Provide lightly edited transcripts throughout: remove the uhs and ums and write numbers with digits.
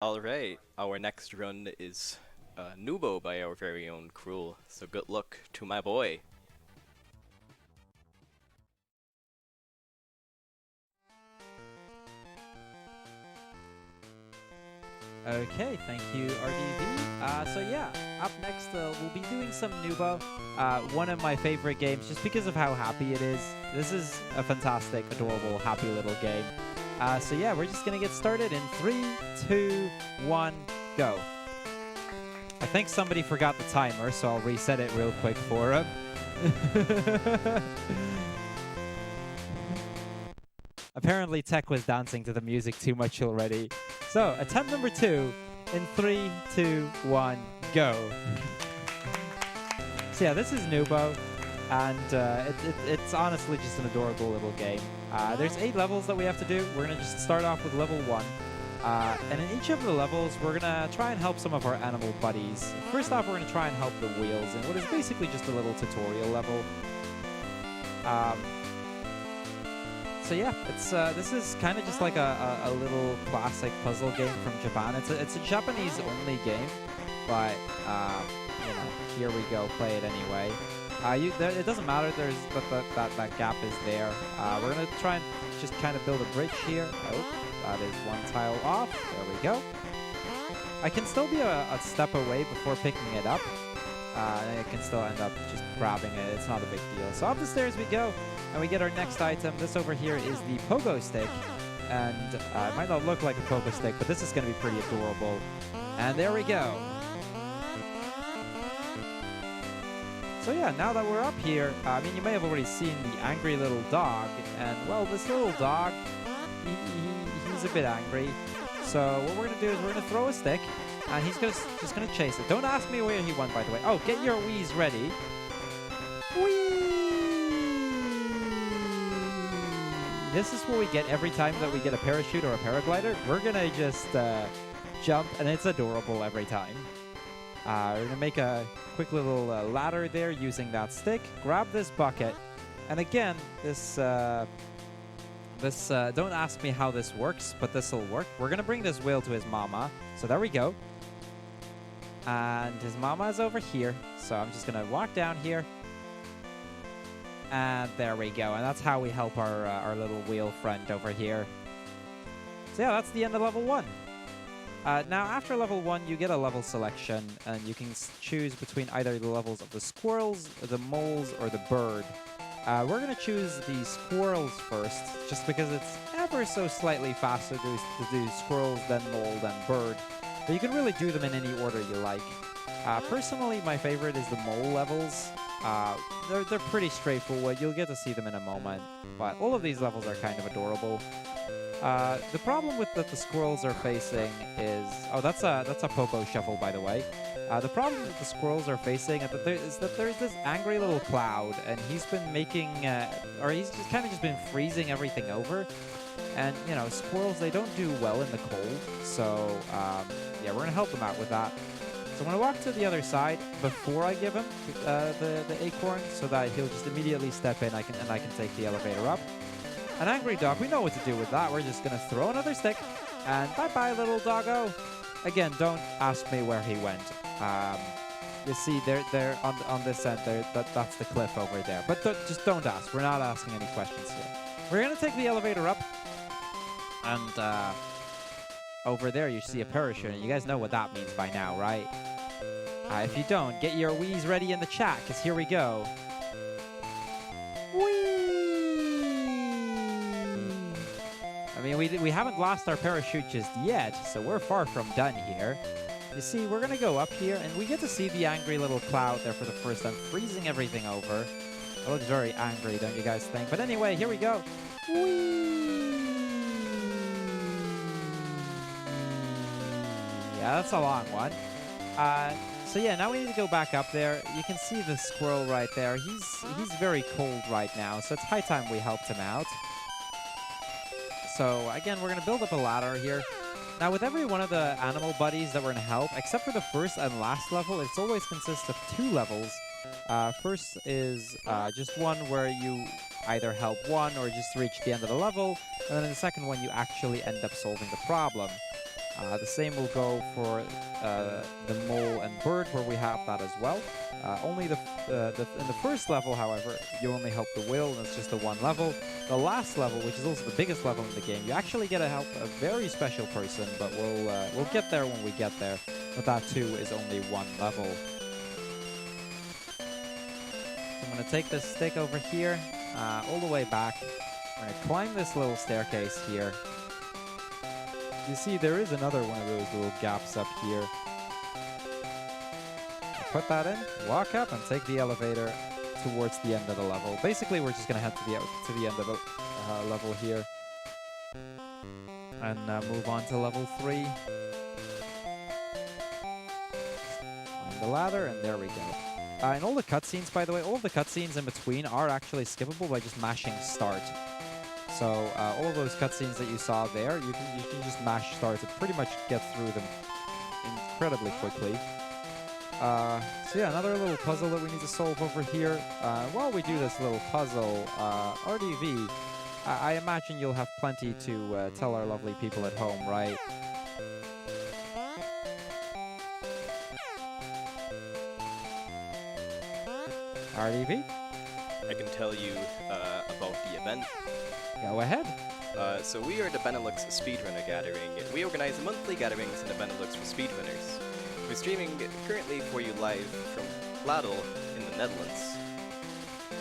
Alright, our next run is Noobow by our very own Cruel, so good luck to my boy. Okay, thank you, RDV. So yeah, up next we'll be doing some Noobow, one of my favorite games just because of how happy it is. This is a fantastic, adorable, happy little game. So yeah, we're just gonna get started in 3, 2, 1, go. I think somebody forgot the timer, so I'll reset it real quick for him. Apparently Tech was dancing to the music too much already. So, attempt number 2 in 3, 2, 1, go. So yeah, this is Noobow, and it's honestly just an adorable little game. There's 8 levels that we have to do. We're going to just start off with level 1. And in each of the levels, we're going to try and help some of our animal buddies. First off, we're going to try and help the wheels in what is basically just a little tutorial level. So yeah, it's this is kind of just like a little classic puzzle game from Japan. It's a Japanese only game, but you know, here we go, play it anyway. It doesn't matter. There's that gap is there. We're gonna try and just kind of build a bridge here. Oh, that is one tile off. There we go. I can still be a step away before picking it up. And I can still end up just grabbing it. It's not a big deal. So up the stairs we go. And we get our next item. This over here is the pogo stick. And it might not look like a pogo stick, but this is going to be pretty adorable. And there we go. So yeah, now that we're up here, I mean, you may have already seen the angry little dog. And, well, this little dog, he's a bit angry. So what we're going to do is we're going to throw a stick. And he's just going to chase it. Don't ask me where he went, by the way. Oh, get your Wii's ready. Whee! This is what we get every time that we get a parachute or a paraglider. We're going to just jump, and it's adorable every time. We're going to make a quick little ladder there using that stick. Grab this bucket. And again, this don't ask me how this works, but this will work. We're going to bring this wheel to his mama. So there we go. And his mama is over here. So I'm just going to walk down here. And there we go. And that's how we help our little wheel friend over here. So yeah, that's the end of level 1. Now, after level 1, you get a level selection. And you can choose between either the levels of the squirrels, the moles, or the bird. We're going to choose the squirrels first, just because it's ever so slightly faster to do squirrels, then mole, then bird. But you can really do them in any order you like. Personally, my favorite is the mole levels. They're pretty straightforward. You'll get to see them in a moment. But all of these levels are kind of adorable. The problem with that the squirrels are facing is... Oh, that's a pogo shuffle, by the way. The problem that the squirrels are facing is that there's this angry little cloud, and he's been making... or he's just kind of just been freezing everything over. And, you know, squirrels, they don't do well in the cold. So, yeah, we're going to help them out with that. So I'm going to walk to the other side before I give him the acorn, so that he'll just immediately step in, and I can take the elevator up. An angry dog, we know what to do with that. We're just going to throw another stick, and bye-bye, little doggo. Again, don't ask me where he went. You see, they're on this end, that's the cliff over there. But just don't ask. We're not asking any questions here. We're going to take the elevator up, and over there you see a parachute, and you guys know what that means by now, right? If you don't, get your Wii's ready in the chat, because here we go. Whee! I mean, we haven't lost our parachute just yet, so we're far from done here. You see, we're going to go up here, and we get to see the angry little cloud there for the first time, freezing everything over. It looks very angry, don't you guys think? But anyway, here we go. Whee! Yeah, that's a long one. So yeah, now we need to go back up there. You can see the squirrel right there. He's very cold right now, so it's high time we helped him out. So again, we're going to build up a ladder here. Now with every one of the animal buddies that we're going to help, except for the first and last level, it's always consists of 2 levels. First is just one where you either help one or just reach the end of the level, and then in the second one you actually end up solving the problem. The same will go for the mole and bird, where we have that as well. Only in the first level, however, you only help the whale, and it's just the one level. The last level, which is also the biggest level in the game, you actually get to help a very special person, but we'll get there when we get there. But that too is only one level. So I'm gonna take this stick over here, all the way back. We're gonna climb this little staircase here. You see, there is another one of those little gaps up here. Put that in, walk up, and take the elevator towards the end of the level. Basically, we're just gonna head to the end of the level here, and move on to level 3. Find the ladder, and there we go. And all the cutscenes, by the way, all of the cutscenes in between are actually skippable by just mashing start. So all of those cutscenes that you saw there, you can just mash start to pretty much get through them incredibly quickly. So yeah, another little puzzle that we need to solve over here. While we do this little puzzle, RDV, I imagine you'll have plenty to tell our lovely people at home, right? RDV? I can tell you about the event. Go ahead. So we are the Benelux Speedrunner Gathering. We organize monthly gatherings in the Benelux for speedrunners. We're streaming currently for you live from Vladel in the Netherlands.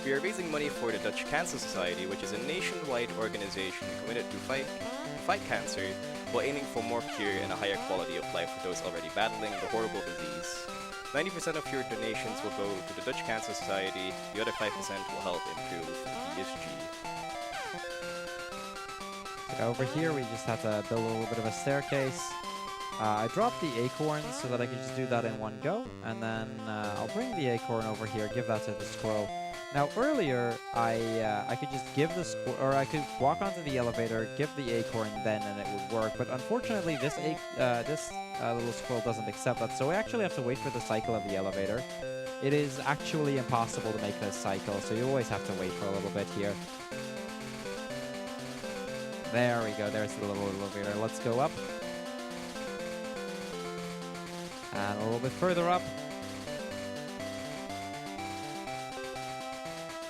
We are raising money for the Dutch Cancer Society, which is a nationwide organization committed to fight cancer while aiming for more cure and a higher quality of life for those already battling the horrible disease. 90% of your donations will go to the Dutch Cancer Society, the other 5% will help improve BSG. Over here, we just have to build a little bit of a staircase. I dropped the acorn so that I could just do that in one go, and then I'll bring the acorn over here, give that to the squirrel. Now earlier, I could just give the squirrel, or I could walk onto the elevator, give the acorn then, and it would work. But unfortunately, this little squirrel doesn't accept that, so we actually have to wait for the cycle of the elevator. It is actually impossible to make this cycle, so you always have to wait for a little bit here. There we go, there's the little elevator. Let's go up. And a little bit further up.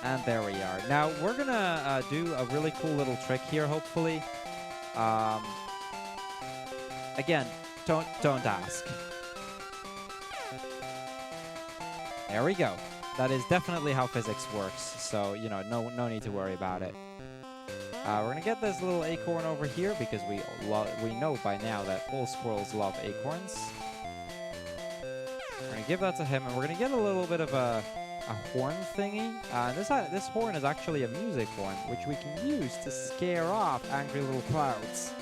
And there we are. Now, we're gonna do a really cool little trick here, hopefully. Again, don't ask. There we go. That is definitely how physics works, so, you know, no need to worry about it. We're gonna get this little acorn over here because we know by now that all squirrels love acorns. We're gonna give that to him, and we're gonna get a little bit of a horn thingy. This horn is actually a music horn, which we can use to scare off angry little clouds.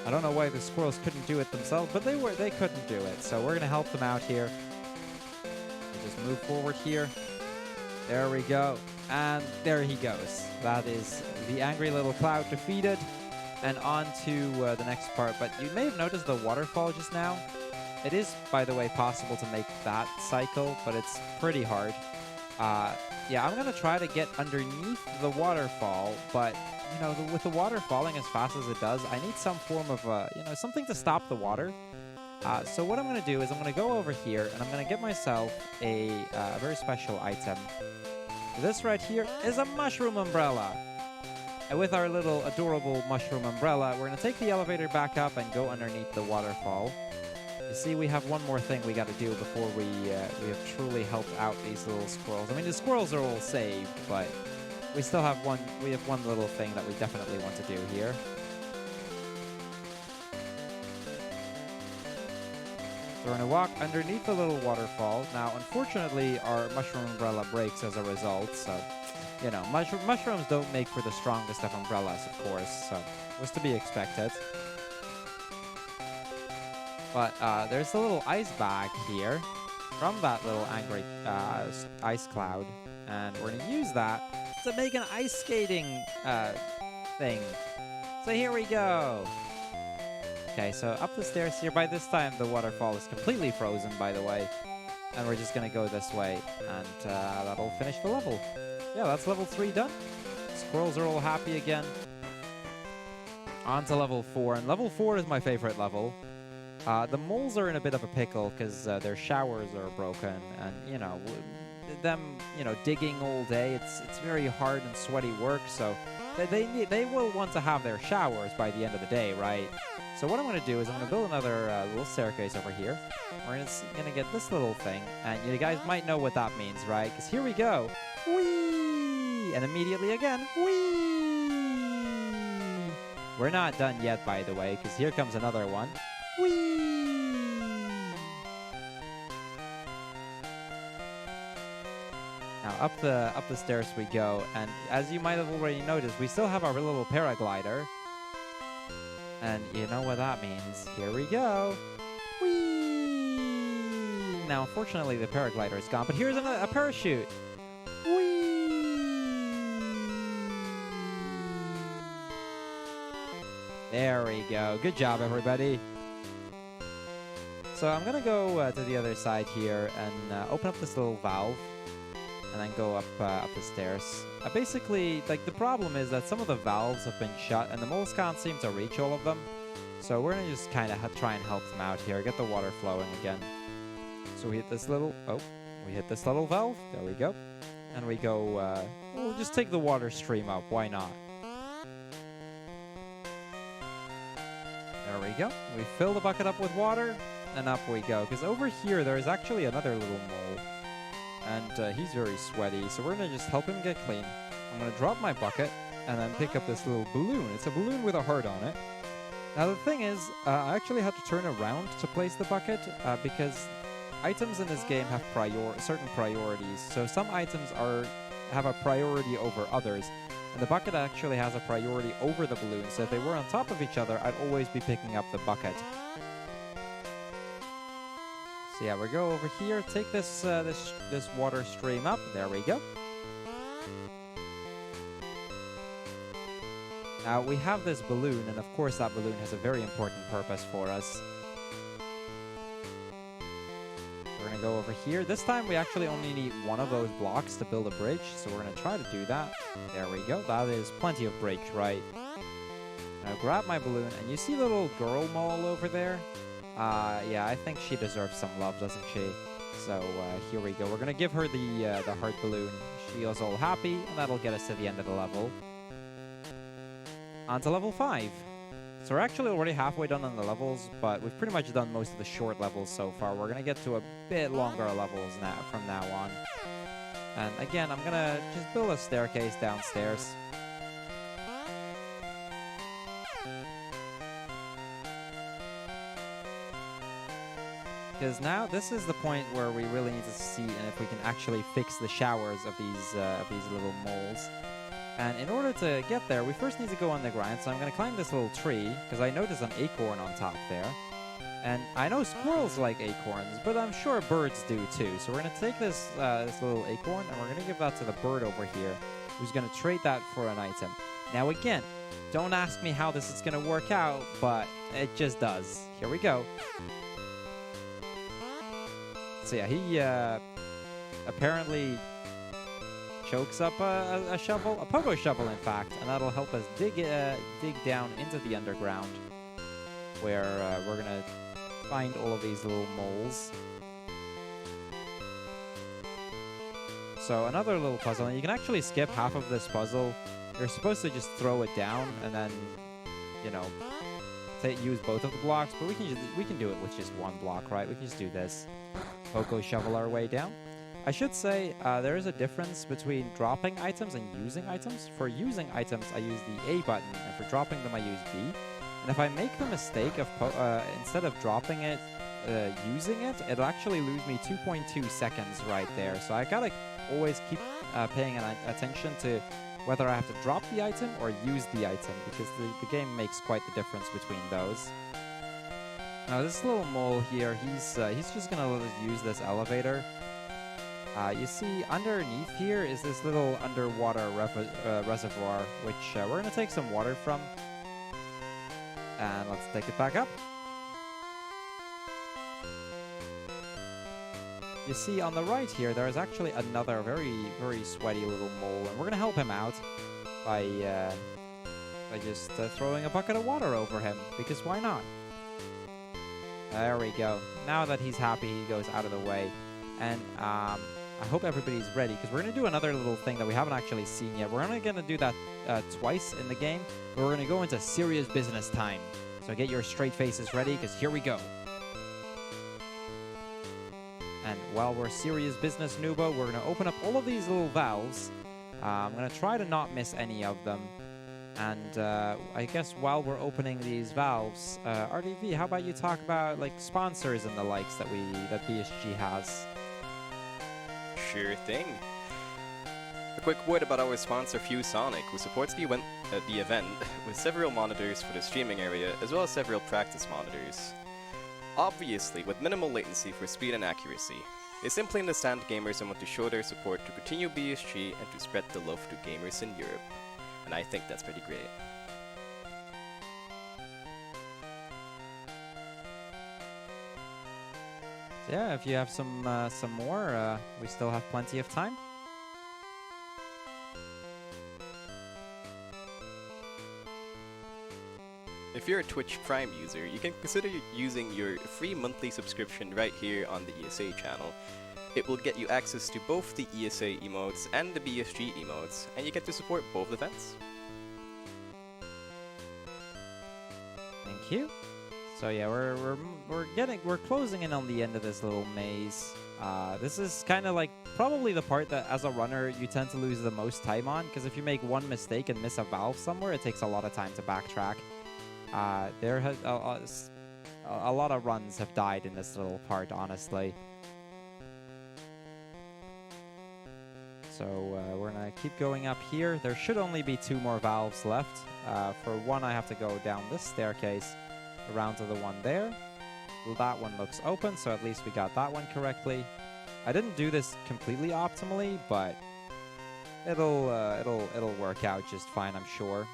I don't know why the squirrels couldn't do it themselves, but they couldn't do it. So we're gonna help them out here. We'll just move forward here. There we go. And there he goes. That is the angry little cloud defeated. And on to the next part. But you may have noticed the waterfall just now. It is, by the way, possible to make that cycle, but it's pretty hard. Yeah, I'm going to try to get underneath the waterfall, but, you know, with the water falling as fast as it does, I need some form of, you know, something to stop the water. So what I'm going to do is I'm going to go over here, and I'm going to get myself a very special item. This right here is a mushroom umbrella. And with our little adorable mushroom umbrella, we're going to take the elevator back up and go underneath the waterfall. You see, we have one more thing we got to do before we have truly helped out these little squirrels. I mean, the squirrels are all saved, but we still have one little thing that we definitely want to do here. So we're going to walk underneath the little waterfall. Now, unfortunately, our mushroom umbrella breaks as a result, so, you know, mushrooms don't make for the strongest of umbrellas, of course, so it was to be expected. But there's a little ice bag here from that little angry ice cloud, and we're going to use that to make an ice skating thing. So here we go. Okay, so up the stairs here. By this time, the waterfall is completely frozen, by the way. And we're just going to go this way, and that'll finish the level. Yeah, that's level 3 done. Squirrels are all happy again. On to level 4, and level 4 is my favorite level. The moles are in a bit of a pickle because their showers are broken, and them digging all day. It's very hard and sweaty work, so they will want to have their showers by the end of the day, right? So what I'm going to do is I'm going to build another little staircase over here. We're going to get this little thing, and you guys might know what that means, right? Because here we go. Whee! And immediately again, whee! We're not done yet, by the way, because here comes another one. Whee! Now up the stairs we go, and as you might have already noticed, we still have our little paraglider. And you know what that means. Here we go. Whee! Now, unfortunately, the paraglider is gone, but here's a parachute. Whee! There we go. Good job, everybody. So I'm going to go to the other side here and open up this little valve and then go up the stairs. Basically, like, the problem is that some of the valves have been shut and the moles can't seem to reach all of them. So we're going to just kind of try and help them out here, get the water flowing again. So we hit this little, valve. There we go. And we go, we'll just take the water stream up. Why not? There we go. We fill the bucket up with water, and up we go. Because over here, there is actually another little mole. And he's very sweaty, so we're going to just help him get clean. I'm going to drop my bucket, and then pick up this little balloon. It's a balloon with a heart on it. Now, the thing is, I actually had to turn around to place the bucket, because items in this game have certain priorities. So some items have a priority over others. And the bucket actually has a priority over the balloon, so if they were on top of each other, I'd always be picking up the bucket. So yeah, we go over here, take this water stream up. There we go. Now we have this balloon, and of course that balloon has a very important purpose for us. We're going to go over here. This time we actually only need one of those blocks to build a bridge, so we're going to try to do that. There we go. That is plenty of bridge, right? Now grab my balloon, and you see the little girl mole over there? Yeah, I think she deserves some love, doesn't she? So here we go. We're going to give her the heart balloon. She is all happy, and that'll get us to the end of the level. On to level 5. So we're actually already halfway done on the levels, but we've pretty much done most of the short levels so far. We're going to get to a bit longer levels from now on. And again, I'm going to just build a staircase downstairs. Because now this is the point where we really need to see if we can actually fix the showers of these little moles. And in order to get there, we first need to go underground. So I'm going to climb this little tree, because I know there's an acorn on top there. And I know squirrels like acorns, but I'm sure birds do too. So we're going to take this little acorn, and we're going to give that to the bird over here, who's going to trade that for an item. Now again, don't ask me how this is going to work out, but it just does. Here we go. So yeah, he apparently chokes up a shovel, a pogo shovel in fact, and that'll help us dig down into the underground, where we're gonna find all of these little moles. So another little puzzle, and you can actually skip half of this puzzle. You're supposed to just throw it down and then, use both of the blocks, but we can do it with just one block, right? We can just do this. Pogo shovel our way down. I should say there is a difference between dropping items and using items. For using items, I use the A button, and for dropping them, I use B. And if I make the mistake of, instead of dropping it, using it, it'll actually lose me 2.2 seconds right there. So I gotta always keep paying attention to whether I have to drop the item or use the item, because the game makes quite the difference between those. Now this little mole here, he's just gonna let us use this elevator. You see, underneath here is this little underwater reservoir, which we're going to take some water from. And let's take it back up. You see, on the right here, there is actually another very, very sweaty little mole, and we're going to help him out by by just throwing a bucket of water over him, because why not? There we go. Now that he's happy, he goes out of the way. And I hope everybody's ready, because we're going to do another little thing that we haven't actually seen yet. We're only going to do that twice in the game, but we're going to go into serious business time. So get your straight faces ready, because here we go. And while we're serious business, Noobow, we're going to open up all of these little valves. I'm going to try to not miss any of them. And I guess while we're opening these valves, RDV, how about you talk about like sponsors and the likes that BSG has? Sure thing. A quick word about our sponsor FuseSonic, who supports the event with several monitors for the streaming area, as well as several practice monitors. Obviously, with minimal latency for speed and accuracy. They simply understand gamers and want to show their support to continue BSG and to spread the love to gamers in Europe. And I think that's pretty great. Yeah, if you have some more, we still have plenty of time. If you're a Twitch Prime user, you can consider using your free monthly subscription right here on the ESA channel. It will get you access to both the ESA emotes and the BSG emotes, and you get to support both events. Thank you. So yeah, we're closing in on the end of this little maze. This is kind of like probably the part that as a runner you tend to lose the most time on, because if you make one mistake and miss a valve somewhere, it takes a lot of time to backtrack. There has a lot of runs have died in this little part, honestly. So we're gonna keep going up here. There should only be 2 more valves left. For one, I have to go down this staircase around to the one there. Well, that one looks open, so at least we got that one correctly. I didn't do this completely optimally, but it'll work out just fine, I'm sure.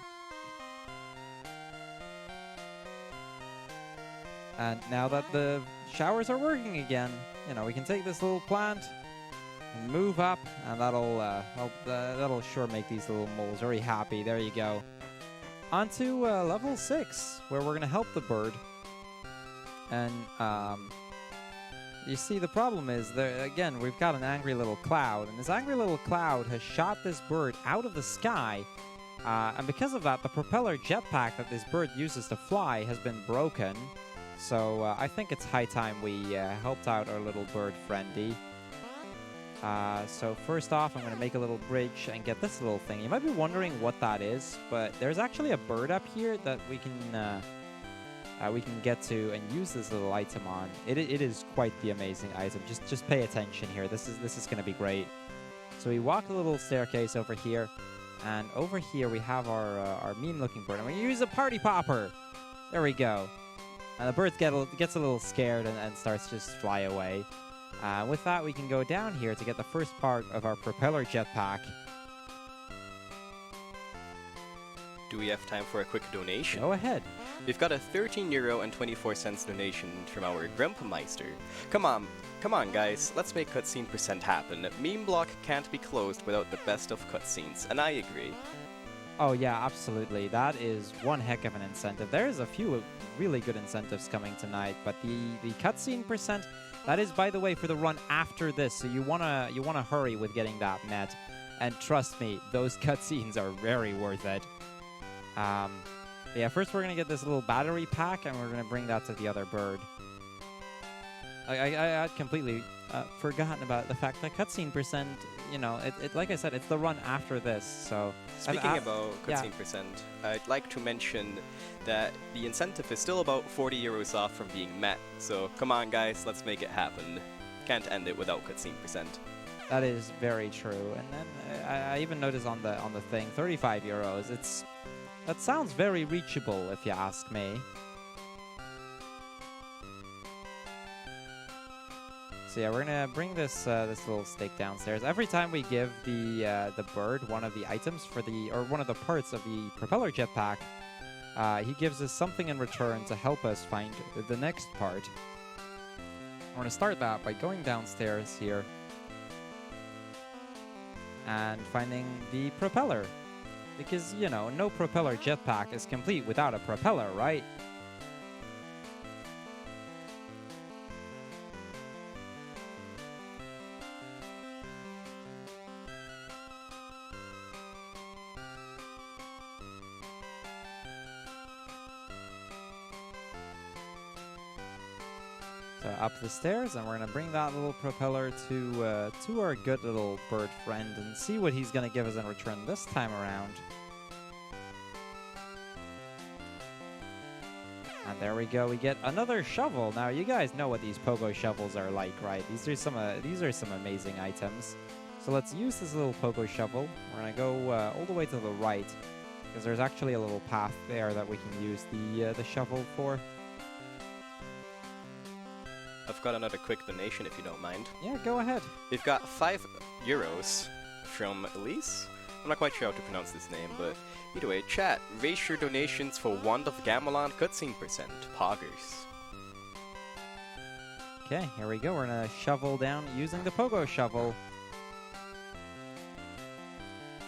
And now that the showers are working again, you know, we can take this little plant and move up, and that'll sure make these little moles very happy. There you go. On to level 6, where we're gonna help the bird. And you see, the problem is there again. We've got an angry little cloud, and this angry little cloud has shot this bird out of the sky. And because of that, the propeller jetpack that this bird uses to fly has been broken. So I think it's high time we helped out our little bird friendy. So first off, I'm going to make a little bridge and get this little thing. You might be wondering what that is, but there's actually a bird up here that we can get to and use this little item on. It is quite the amazing item. Just pay attention here. This is going to be great. So we walk a little staircase over here, and over here we have our mean-looking bird. And we use a party popper. There we go. And the bird gets a little scared and starts to just fly away. With that, we can go down here to get the first part of our propeller jetpack. Do we have time for a quick donation? Go ahead. We've got a €13.24 donation from our Grandpa Meister. Come on guys, let's make cutscene % happen. Meme block can't be closed without the best of cutscenes, and I agree. Oh yeah, absolutely. That is one heck of an incentive. There's a few really good incentives coming tonight, but the cutscene %, that is, by the way, for the run after this, so you wanna hurry with getting that met. And trust me, those cutscenes are very worth it. Yeah, first we're gonna get this little battery pack, and we're gonna bring that to the other bird. I had completely forgotten about the fact that cutscene %, you know, it like I said, it's the run after this, so... Speaking about cutscene %, I'd like to mention that the incentive is still about €40 off from being met, so come on guys, let's make it happen. Can't end it without cutscene %. That is very true, and then I even noticed on the thing, €35. That sounds very reachable, if you ask me. So yeah, we're gonna bring this little stake downstairs. Every time we give the bird one of the items one of the parts of the propeller jetpack, he gives us something in return to help us find the next part. We're gonna start that by going downstairs here and finding the propeller. Because, you know, no propeller jetpack is complete without a propeller, right? So up the stairs, and we're gonna bring that little propeller to our good little bird friend and see what he's gonna give us in return this time around. And there we go. We get another shovel. Now you guys know what these pogo shovels are like, right? These are some amazing items. So let's use this little pogo shovel. We're gonna go all the way to the right because there's actually a little path there that we can use the shovel for. I've got another quick donation if you don't mind. Yeah, go ahead. We've got €5 from Elise. I'm not quite sure how to pronounce this name, but either way, chat, raise your donations for Wand of Gamelon cutscene %, poggers. Okay, here we go. We're gonna shovel down using the pogo shovel.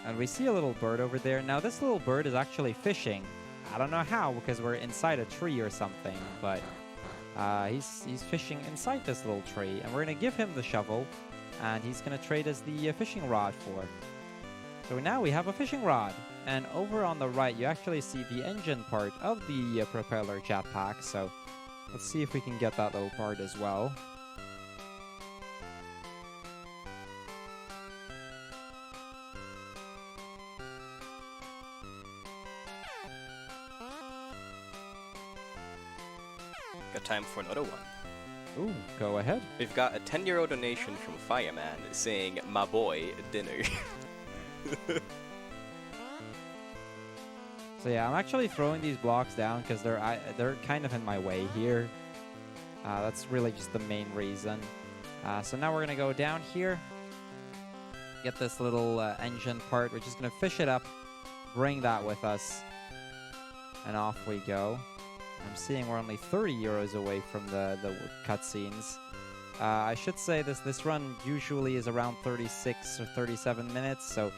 And we see a little bird over there. Now this little bird is actually fishing. I don't know how, because we're inside a tree or something, but he's fishing inside this little tree, and we're gonna give him the shovel, and he's gonna trade us the fishing rod for. So now we have a fishing rod, and over on the right you actually see the engine part of the propeller jetpack. So let's see if we can get that little part as well. Got time for another one. Ooh, go ahead. We've got a €10 donation from Fireman saying, "My boy, dinner." So yeah, I'm actually throwing these blocks down because they're kind of in my way here. That's really just the main reason. So now we're gonna go down here, get this little engine part. We're just gonna fish it up, bring that with us, and off we go. I'm seeing we're only €30 away from the cutscenes. I should say this run usually is around 36 or 37 minutes, so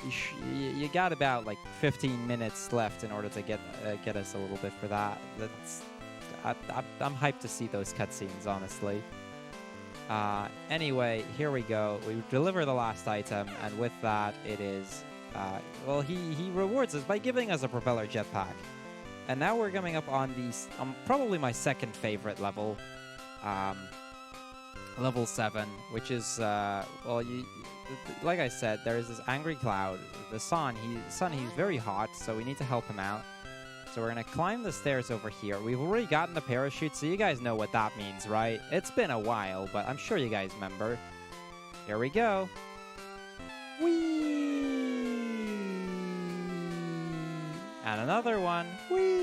you got about like 15 minutes left in order to get us a little bit for that. I'm hyped to see those cutscenes, honestly. Anyway, here we go. We deliver the last item, and with that, it is well, he rewards us by giving us a propeller jetpack. And now we're coming up on probably my second favorite level, level 7, which is well, like I said, there is this angry cloud. The sun, he's very hot, so we need to help him out. So we're gonna climb the stairs over here. We've already gotten the parachute, so you guys know what that means, right? It's been a while, but I'm sure you guys remember. Here we go. Whee! And another one. Whee!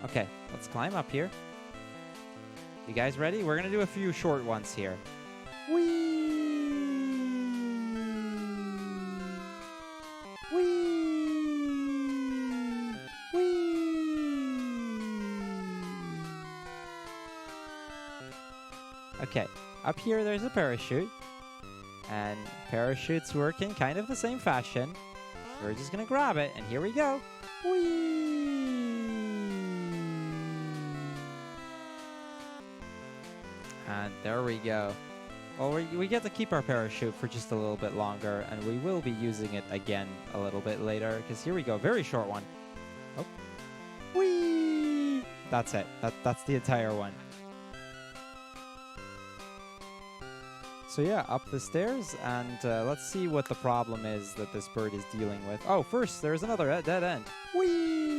Okay, let's climb up here. You guys ready? We're gonna do a few short ones here. Whee! Whee! Whee! Okay, up here there's a parachute. And parachutes work in kind of the same fashion. We're just gonna grab it, and here we go. Whee! And there we go. Well, we get to keep our parachute for just a little bit longer, and we will be using it again a little bit later, because here we go, very short one. Oh. Whee! That's it. That's the entire one. So yeah, up the stairs, and let's see what the problem is that this bird is dealing with. Oh, first, there's another dead end. Whee!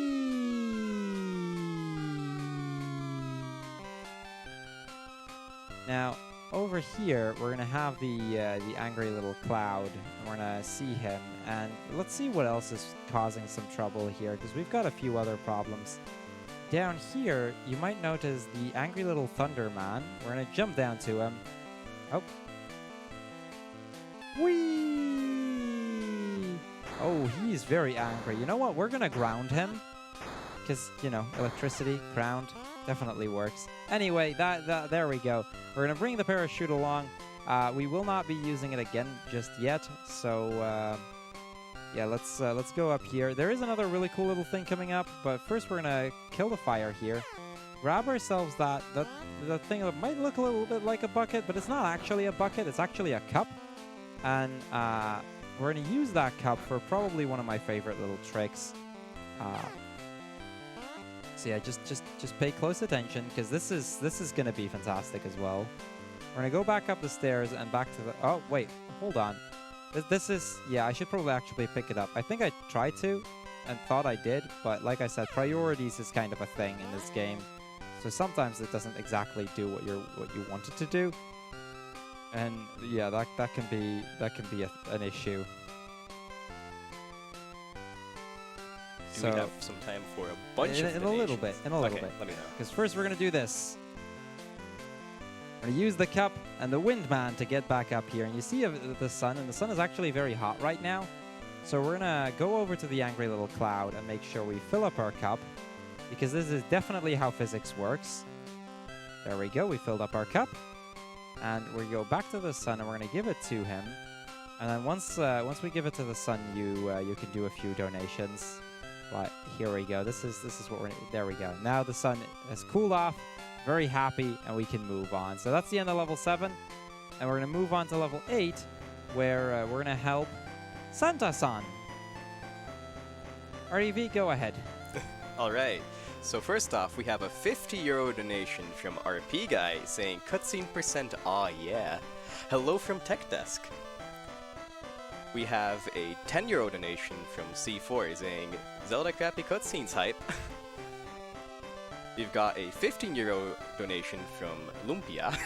Now, over here, we're going to have the angry little cloud, and we're going to see him. And let's see what else is causing some trouble here, because we've got a few other problems. Down here, you might notice the angry little thunder man. We're going to jump down to him. Oh. Whee! Oh, he's very angry. You know what? We're gonna ground him. Because, you know, electricity, ground, definitely works. Anyway, there we go. We're gonna bring the parachute along. We will not be using it again just yet, so yeah, let's go up here. There is another really cool little thing coming up, but first we're gonna kill the fire here. Grab ourselves that thing that might look a little bit like a bucket, but it's not actually a bucket. It's actually a cup, and we're gonna use that cup for probably one of my favorite little tricks. So yeah, just pay close attention because this is gonna be fantastic as well. We're gonna go back up the stairs and back to the. Oh wait, hold on. This is, yeah, I should probably actually pick it up. I think I tried to and thought I did, but like I said, priorities is kind of a thing in this game. So sometimes it doesn't exactly do what you want it to do. And yeah, that can be an issue. Do we have some time for a bunch of in a little bit, let me know. Because first we're gonna do this. We're gonna use the cup and the windman to get back up here. And you see the sun, and the sun is actually very hot right now. So we're gonna go over to the angry little cloud and make sure we fill up our cup, because this is definitely how physics works. There we go, we filled up our cup. And we go back to the sun and we're gonna give it to him. And then once we give it to the sun, you can do a few donations. But here we go. This is what we're. There we go. Now the sun has cooled off. Very happy, and we can move on. So that's the end of level 7, and we're gonna move on to level 8, where we're gonna help Santa-san. REV, go ahead. All right. So first off, we have a €50 donation from RP Guy saying cutscene %. Aw yeah. Hello from Tech Desk. We have a €10 donation from C4 saying Zelda crappy cutscenes hype. We've got a €15 donation from Lumpia.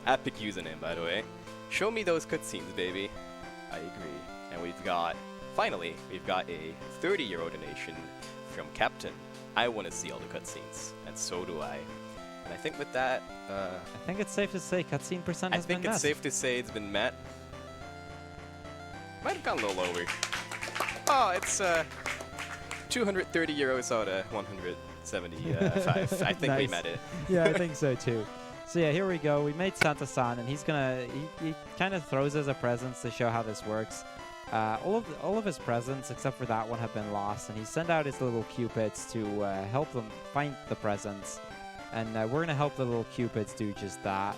Epic username, by the way. Show me those cutscenes, baby. I agree. And finally, we've got a €30 donation from Captain. I want to see all the cutscenes, and so do I. And I think with that, I think it's safe to say cutscene % has been met. I think it's safe to say it's been met. Might have gone a little lower. Oh, it's €230 out of 175. I think we met it. Yeah, I think so too. So yeah, here we go. We made Santa-san, and he kind of throws us a presents to show how this works. All of his presents, except for that one, have been lost, and he sent out his little cupids to help them find the presents. And we're gonna help the little cupids do just that.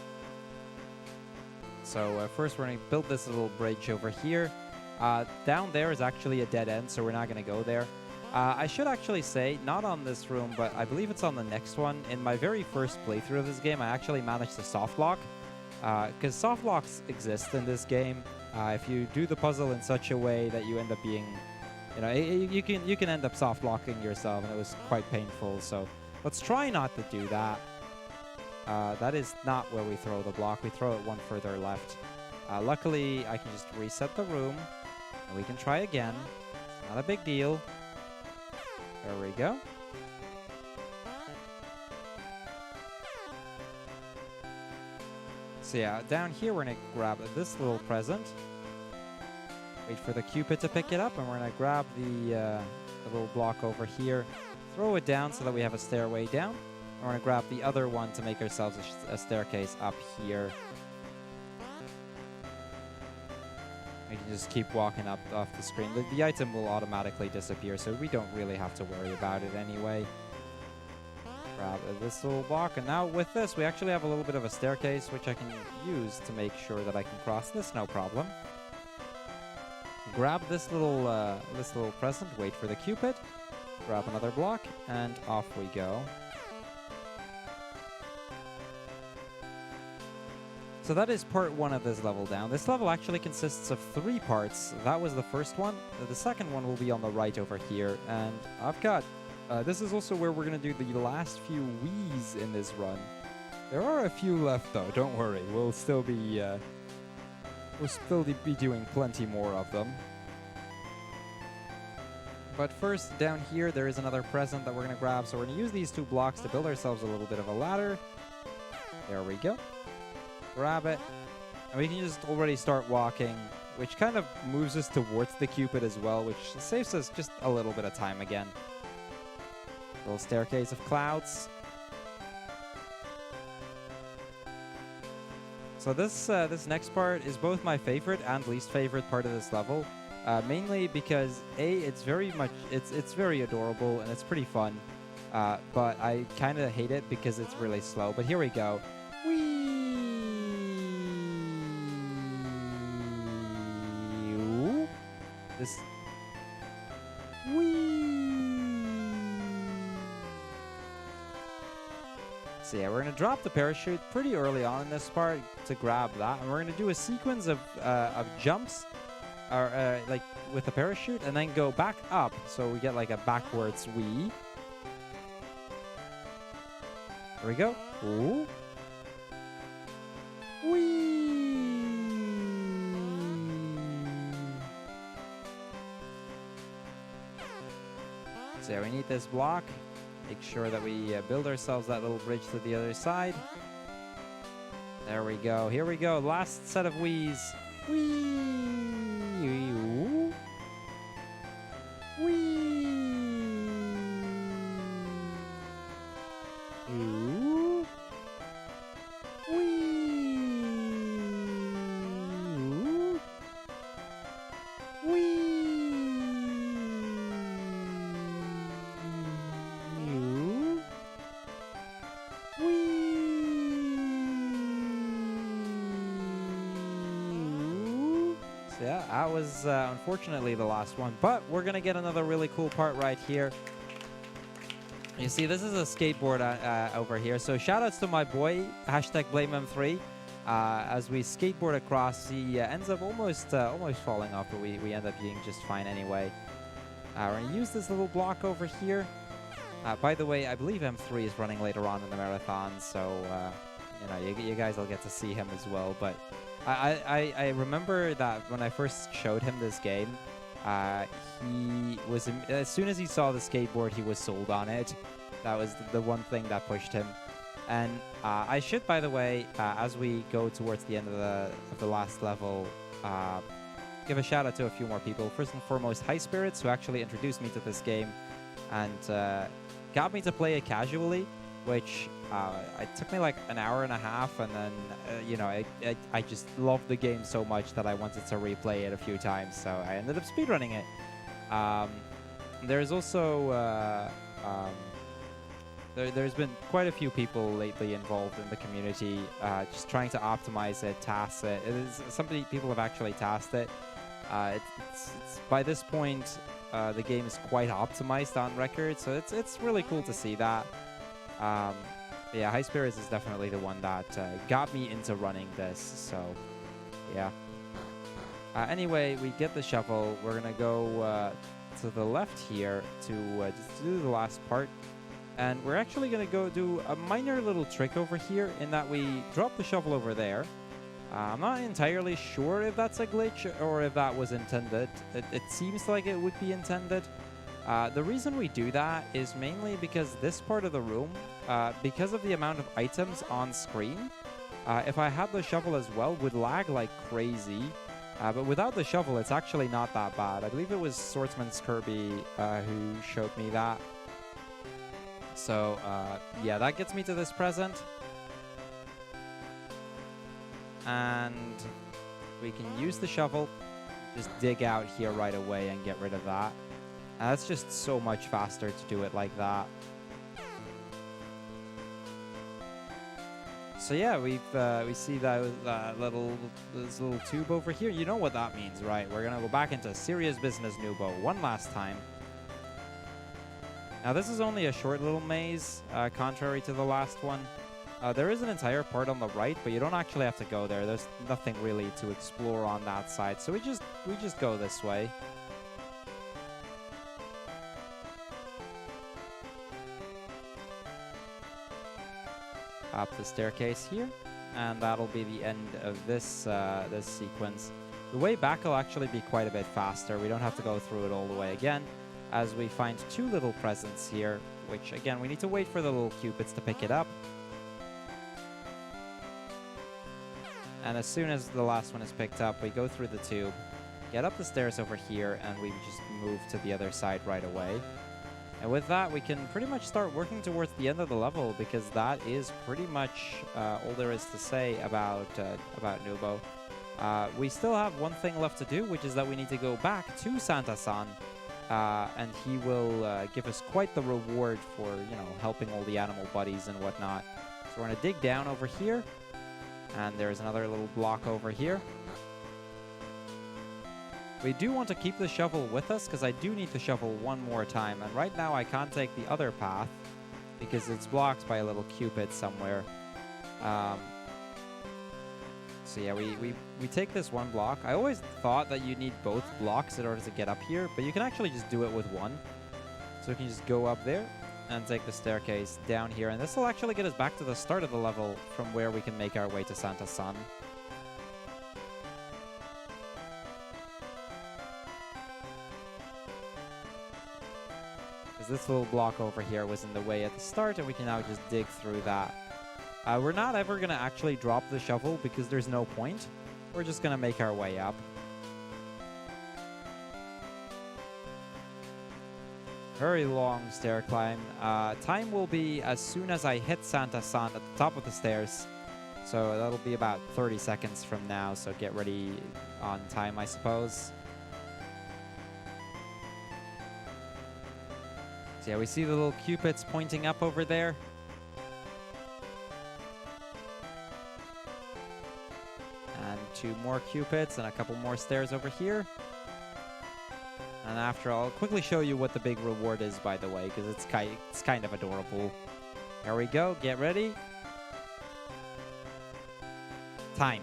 So first, we're gonna build this little bridge over here. Down there is actually a dead end, so we're not gonna go there. I should actually say, not on this room, but I believe it's on the next one. In my very first playthrough of this game, I actually managed to soft lock, because soft locks exist in this game. If you do the puzzle in such a way that you end up being, you can end up soft locking yourself, and it was quite painful. So let's try not to do that. That is not where we throw the block. We throw it one further left. Luckily, I can just reset the room, and we can try again. It's not a big deal. There we go. So yeah, down here we're gonna grab this little present. Wait for the Cupid to pick it up, and we're gonna grab the little block over here, throw it down so that we have a stairway down. And we're gonna grab the other one to make ourselves a staircase up here. We can just keep walking up off the screen. The item will automatically disappear, so we don't really have to worry about it anyway. Grab this little block, and now with this, we actually have a little bit of a staircase, which I can use to make sure that I can cross this, no problem. Grab this little present, wait for the Cupid, grab another block, and off we go. So that is part 1 of this level down. This level actually consists of 3 parts. That was the first one. The second one will be on the right over here. And I've got... this is also where we're going to do the last few Wiis in this run. There are a few left, though. Don't worry. We'll still be doing plenty more of them. But first, down here, there is another present that we're going to grab. So we're going to use these 2 blocks to build ourselves a little bit of a ladder. There we go. Grab it, and we can just already start walking, which kind of moves us towards the Cupid as well, which saves us just a little bit of time again. Little staircase of clouds. So this next part is both my favorite and least favorite part of this level, mainly because it's very adorable and it's pretty fun, but I kind of hate it because it's really slow. But here we go. Whee! This. So yeah, we're going to drop the parachute pretty early on in this part to grab that, and we're going to do a sequence of jumps, or like with the parachute, and then go back up, so we get like a backwards wee. There we go. Ooh. Wee. So yeah, we need this block. Make sure that we build ourselves that little bridge to the other side. There we go. Here we go. Last set of wheeze. Whee! Ooh. Whee! Ooh. Whee! Ooh. Whee! Yeah, that was unfortunately the last one, but we're gonna get another really cool part right here. You see, this is a skateboard over here, so shout outs to my boy, #BlameM3. As we skateboard across, he ends up almost falling off, but we end up being just fine anyway. We're gonna use this little block over here. By the way, I believe M3 is running later on in the marathon, so you know, you guys will get to see him as well. But I remember that when I first showed him this game, he was, as soon as he saw the skateboard, he was sold on it. That was the one thing that pushed him. And I should, by the way, as we go towards the end of the last level, give a shout out to a few more people. First and foremost, High Spirits, who actually introduced me to this game and got me to play it casually, which it took me like an hour and a half, and then you know, I just loved the game so much that I wanted to replay it a few times, so I ended up speedrunning it. There's also there's been quite a few people lately involved in the community, just trying to optimize it, task it. People have actually tasked it. It's by this point, the game is quite optimized on record, so it's really cool to see that. Yeah, High Spirits is definitely the one that got me into running this, so yeah. Anyway, we get the shovel. We're gonna go to the left here to just do the last part, and we're actually gonna go do a minor little trick over here in that we drop the shovel over there. I'm not entirely sure if that's a glitch or if that was intended. It seems like it would be intended. The reason we do that is mainly because this part of the room, because of the amount of items on screen, if I had the shovel as well, would lag like crazy. But without the shovel, it's actually not that bad. I believe it was Swordsman's Kirby who showed me that. So, yeah, that gets me to this present. And we can use the shovel, just dig out here right away and get rid of that. That's just so much faster to do it like that. So yeah, we see that this little tube over here. You know what that means, right? We're gonna go back into serious business, Noobow, one last time. Now this is only a short little maze, contrary to the last one. There is an entire part on the right, but you don't actually have to go there. There's nothing really to explore on that side, so we just go this way. Up the staircase here, and that'll be the end of this this sequence. The way back will actually be quite a bit faster. We don't have to go through it all the way again, as we find two little presents here, which again, we need to wait for the little cupids to pick it up. And as soon as the last one is picked up, we go through the tube, get up the stairs over here, and we just move to the other side right away. And with that, we can pretty much start working towards the end of the level, because that is pretty much all there is to say about Noobow. We still have one thing left to do, which is that we need to go back to Santa-san, and he will give us quite the reward for, you know, helping all the animal buddies and whatnot. So we're going to dig down over here, and there's another little block over here. We do want to keep the shovel with us, because I do need to shovel one more time. And right now I can't take the other path, because it's blocked by a little cupid somewhere. So yeah, we take this one block. I always thought that you need both blocks in order to get up here, but you can actually just do it with one. So we can just go up there and take the staircase down here. And this will actually get us back to the start of the level from where we can make our way to Santa-san. This little block over here was in the way at the start, and we can now just dig through that. We're not ever going to actually drop the shovel because there's no point. We're just going to make our way up. Very long stair climb. Time will be as soon as I hit Santa-san at the top of the stairs. So that'll be about 30 seconds from now, so get ready on time, I suppose. Yeah, we see the little cupids pointing up over there. And 2 more cupids and a couple more stairs over here. And after, I'll quickly show you what the big reward is, by the way, because it's kind of adorable. There we go. Get ready. Time.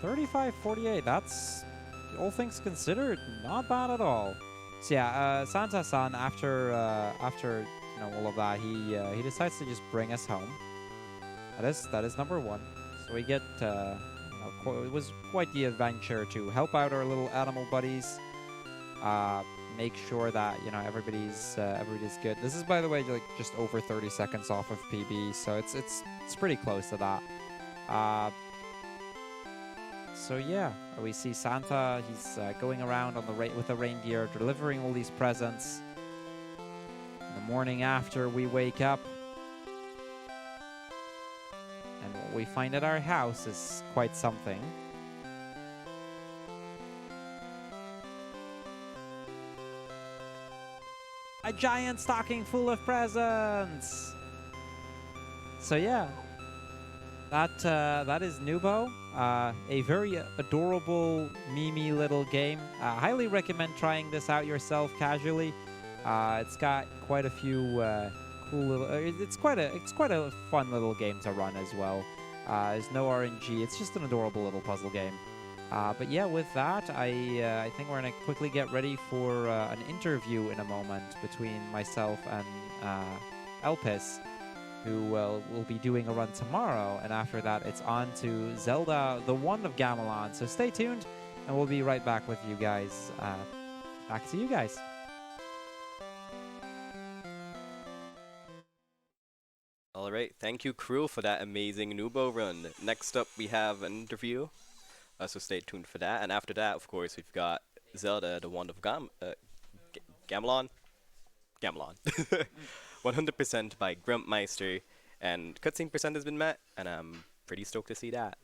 $35.48. That's, all things considered, not bad at all. So yeah, Santa-san, after you know all of that, he decides to just bring us home. That is number 1. So we get you know, it was quite the adventure to help out our little animal buddies. Make sure that, you know, everybody's good. This is, by the way, like just over 30 seconds off of PB, so it's pretty close to that. So yeah, we see Santa. He's going around on the with the reindeer, delivering all these presents. The morning after, we wake up, and what we find at our house is quite something. A giant stocking full of presents! So yeah, that is Noobow. A very adorable, memey little game. Highly recommend trying this out yourself casually. It's got quite a few cool little. It's quite a fun little game to run as well. There's no RNG. It's just an adorable little puzzle game. But yeah, with that, I think we're gonna quickly get ready for an interview in a moment between myself and Elpis, who will be doing a run tomorrow, and after that it's on to Zelda the Wand of Gamelon. So stay tuned, and we'll be right back with you guys. Back to you guys. Alright, thank you crew for that amazing Noobow run. Next up we have an interview, so stay tuned for that. And after that, of course, we've got Zelda the Wand of Gamelon? Gamelon. 100% by Grumpmeister, and cutscene percent has been met, and I'm pretty stoked to see that.